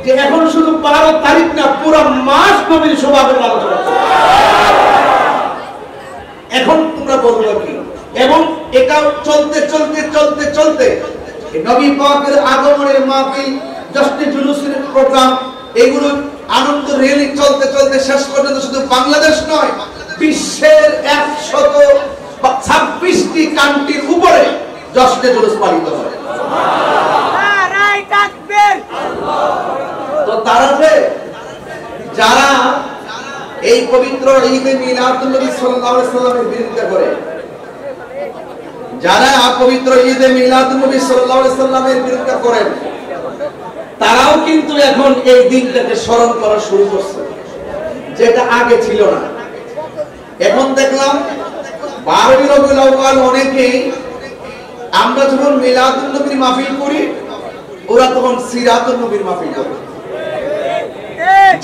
যে এখন শুধু 12 তারিখ না, পুরো মাস নবীর শোভাবের আলোচনা এখন তোমরা বলবো কি? এবং এটা চলতে চলতে চলতে চলতে নবী পাকের আগমনের মাহফিল, জশ্নে জুলুসের প্রোগ্রাম, এগুলো আনন্দ র্যালি চলতে চলতে শেষ পর্যন্ত শুধু বাংলাদেশ নয়, বিশ্বের 126টি কান্ট্রির উপরে জশ্নে জুলুস পালিত হয়। তো তারা যে যারা এই পবিত্র ঈদে মিলাদুন নবী সাল্লাল্লাহু আলাইহি সাল্লামের বিরুদ্ধে করে, যারা পবিত্র ঈদে মিলাদুন নবী সাল্লাল্লাহু আলাইহি সাল্লামের বিরুদ্ধে করেন, তারাও কিন্তু এখন এই দিনটাকে স্মরণ করা শুরু করছে, যেটা আগে ছিল না। এখন দেখলাম 12 রবিউল আউয়াল অনেকেই, আমরা যখন মিলাদুন নবীর মাহফিল করি, ওরা তখন সিরাতুন নবীর মাহফিল করে।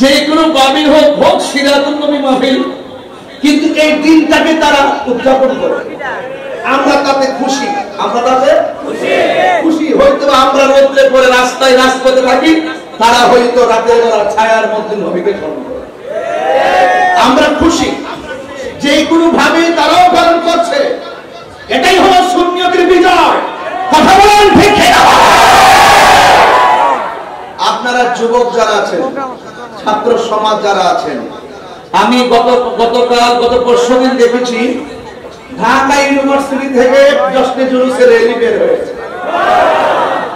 যে কোনো মাহফিল হোক সিরাতুন নবী মাহফিল, কিন্তু এই দিনটাকে তারা উদযাপন করে। আমরা তাতে খুশি, আমরা তাতে খুশি। হয়তো আমরা রোদ্রে পরে রাস্তায় রাজপথে থাকি, তারা হয়তো রাতের বেলা ছায়ার মধ্যে নবীকে স্মরণ করে। আমরা খুশি, যে কোনো ভাবে তারাও পালন করছে। এটাই হলো সুন্নিয়তের বিজয়। কথা বলেন ঠিক কিনা? আপনারা যুবক যারা আছেন, ছাত্র সমাজ যারা আছেন, আমি গত পরশুদিন দেখেছি ঢাকা ইউনিভার্সিটি থেকে জশ্নে জুলুসের র্যালি বের হয়েছে।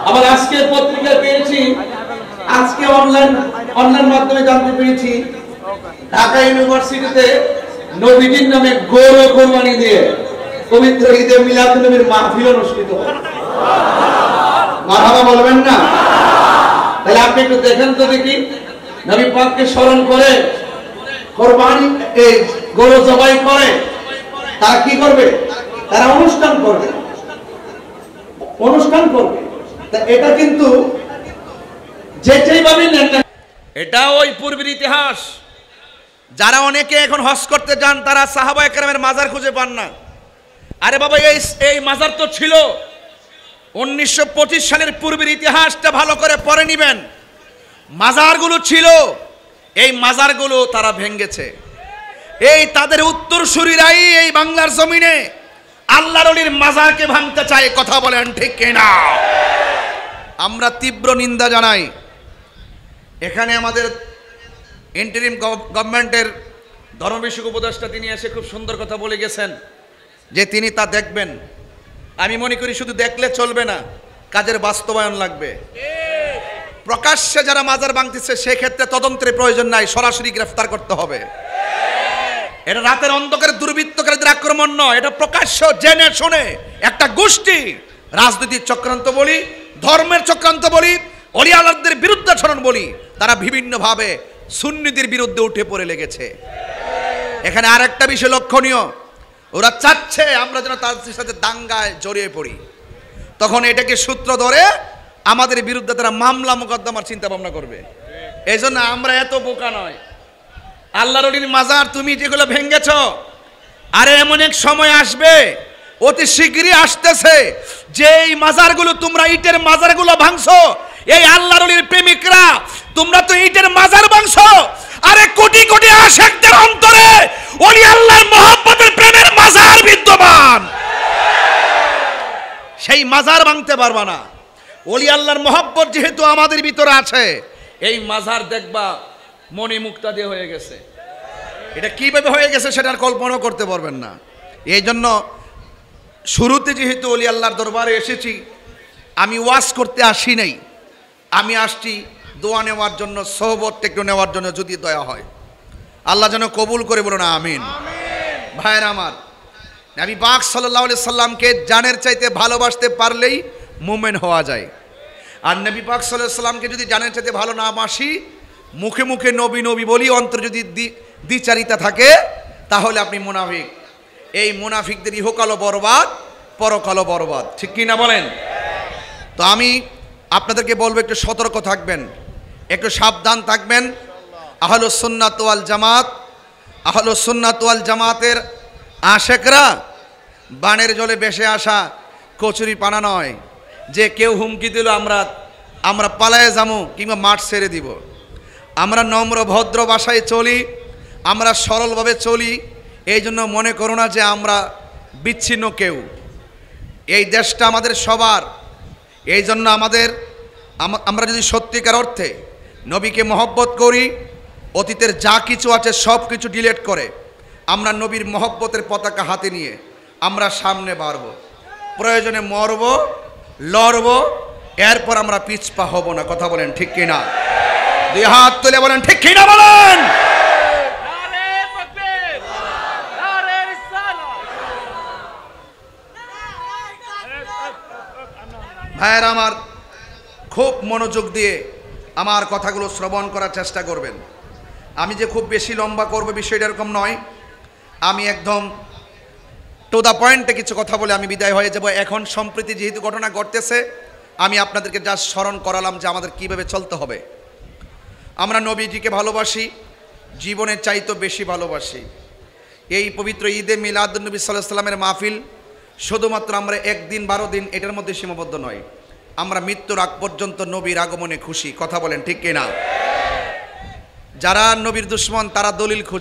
আবার আজকে পত্রিকায় পেয়েছি, আজকে অনলাইন মাধ্যমে জানতে পেরেছি ঢাকা ইউনিভার্সিটিতে নবীজির নামে গরু কোরবানি দিয়ে পবিত্র ঈদে মিলাদুন নবীর মাহফিল অনুষ্ঠিত হয়। মারহাবা বলবেন না? তাহলে আপনি একটু দেখেন তো দেখি, নবী পাককে স্মরণ করে কোরবানি গরু জবাই করে, তারা কি করবে? তারা অনুষ্ঠান করবে। তা এটা কিন্তু যেভাবে এটা ওই পূর্বের ইতিহাস। যারা অনেকে এখন হজ করতে যান, তারা সাহাবায়ে কেরামের মাজার খুঁজে পান না। আরে বাবা, এই মাজার তো ছিল 1925 সালের পূর্বের ইতিহাসটা ভালো করে পড়ে নিবেন। মাজারগুলো ছিল, এই মাজারগুলো তারা ভেঙেছে। এই তাদের উত্তরসূরিরাই এই বাংলার জমিনে আল্লাহর ওলির মাজারকে ভাঙতে চায়। কথা বলেন ঠিক কিনা? আমরা তীব্র নিন্দা জানাই। এখানে আমাদের ইন্টারিম গভর্নমেন্টের ধর্ম বিষয়ক উপদেষ্টা তিনি এসে খুব সুন্দর কথা বলে গেছেন যে তিনি তা দেখবেন। আমি মনে করি শুধু দেখলে চলবে না, কাজের বাস্তবায়ন লাগবে। প্রকাশ্যে যারা মাজার ভাঙতেছে সেক্ষেত্রে তদন্তের প্রয়োজন নাই, সরাসরি গ্রেফতার করতে হবে। এটা রাতের অন্ধকারে দুর্বৃত্তকারীদের আক্রমণ নয়, এটা প্রকাশ্য জেনে শুনে একটা গোষ্ঠী রাজনৈতিক চক্রান্ত বলি, ধর্মের চক্রান্ত বলি, ওলি আল্লাহদের বিরুদ্ধাচরণ বলি, তারা বিভিন্নভাবে সুন্নিদের বিরুদ্ধে উঠে পড়ে লেগেছে। এখানে আরেকটা বিষয় লক্ষণীয়, ওরা চাচ্ছে আমরা যেন তাদের সাথে দাঙ্গায় জড়িয়ে পড়ি। তখন এটাকে সূত্র ধরে আমাদের বিরুদ্ধে তারা মামলা মোকদ্দমার চিন্তা ভাবনা করবে। এই জন্য আমরা এত বোকা নয়। আল্লাহর ওলির মাজার তুমি যেগুলো ভেঙেছ, আরে এমন এক সময় আসবে, অতি শীঘ্রই আসতেছে, যে এই মাজারগুলো তোমরা ইটের মাজারগুলো ভাঙছো, এই আল্লাহর ওলির প্রেমিকরা তোমরা তো ইটের মাজার ভাঙছো, আরে কোটি কোটি আশিকদের অন্তরে ওলি আল্লাহর মহব্বতের প্রেমের মাজার বিদ্যমান। সেই মাজার ভাঙতে পারবা না। ওলি আল্লাহর মহব্বত যেহেতু আমাদের ভিতরে আছে, এই মাজার দেখবা মনে মুক্তা দিয়ে হয়ে গেছে। এটা কিভাবে হয়ে গেছে সেটা কল্পনা করতে পারবেন না। এই জন্য শুরুতে যেহেতু ওলি আল্লাহর দরবারে এসেছি, আমি ওয়াজ করতে আসি নাই, আমি আসছি দোয়া নেওয়ার জন্য, সোহবত একটু নেওয়ার জন্য, যদি দয়া হয়। আল্লাহ যেন কবুল করে, বলুন আমিন। ভাইয়ের আমার, নবী পাক সাল্লাল্লাহু আলাইহি সাল্লামকে জানের চাইতে ভালোবাসতে পারলেই মুমিন হওয়া যায়। আর নবী পাক সাল্লাল্লাহু আলাইহি সাল্লামকে যদি জানের চাইতে ভালো না বাসি, মুখে মুখে নবী নবী বলি, অন্তর যদি দ্বিচারিতা থাকে, তাহলে আপনি মুনাফিক। এই মুনাফিকদের ইহকালও বরবাদ, পরকালও বরবাদ। ঠিক কি না বলেন? তো আমি আপনাদেরকে বলবো একটু সতর্ক থাকবেন, একটু সাবধান থাকবেন। আহলুস সুন্নাত ওয়াল জামাত, আহলুস সুন্নাত ওয়াল জামাতের আশেকরা বানের জলে ভেসে আসা কচুরি পানা নয়, যে কেউ হুমকি দিল আমরা আমরা পালায়ে যাবো কিংবা মাঠ ছেড়ে দিব। আমরা নম্র ভদ্র ভাষায় চলি, আমরা সরলভাবে চলি। এই জন্য মনে করো না যে আমরা বিচ্ছিন্ন কেউ। এই দেশটা আমাদের সবার। এই জন্য আমরা যদি সত্যিকার অর্থে নবীকে মহব্বত করি, অতীতের যা কিছু আছে সব কিছু ডিলিট করে আমরা নবীর মহব্বতের পতাকা হাতে নিয়ে আমরা সামনে বাড়ব, প্রয়োজনে মরব, লড়ব, এরপর আমরা পিছপা হব না। কথা বলেন ঠিক কিনা? দুই হাত তুলে বলেন ঠিক কিনা বলেন। ভাইয়েরা আমার, খুব মনোযোগ দিয়ে আমার কথাগুলো শ্রবণ করার চেষ্টা করবেন। আমি যে খুব বেশি লম্বা করব বিষয়টা এরকম নয়। আমি একদম টু দ্য পয়েন্টে কিছু কথা বলে আমি বিদায় হয়ে যাব। এখন সম্প্রতি যেহেতু ঘটনা ঘটতেছে, আমি আপনাদেরকে জাস্ট স্মরণ করালাম যে আমাদের কিভাবে চলতে হবে। আমরা নবীজিকে ভালোবাসি, জীবনের চাইতে বেশি ভালোবাসি। এই পবিত্র ঈদে মিলাদুন্নবী সাল্লাল্লাহু আলাইহি ওয়াসাল্লামের মাহফিল শুধুমাত্র আমরা একদিন 12 দিন এটার মধ্যে সীমাবদ্ধ নয়। আমরা মৃত্যুর আগ পর্যন্ত নবীর আগমনে খুশি। কথা বলেন ঠিক কিনা? যারা নবীর দুশ্মন তারা দলিল খুঁজে।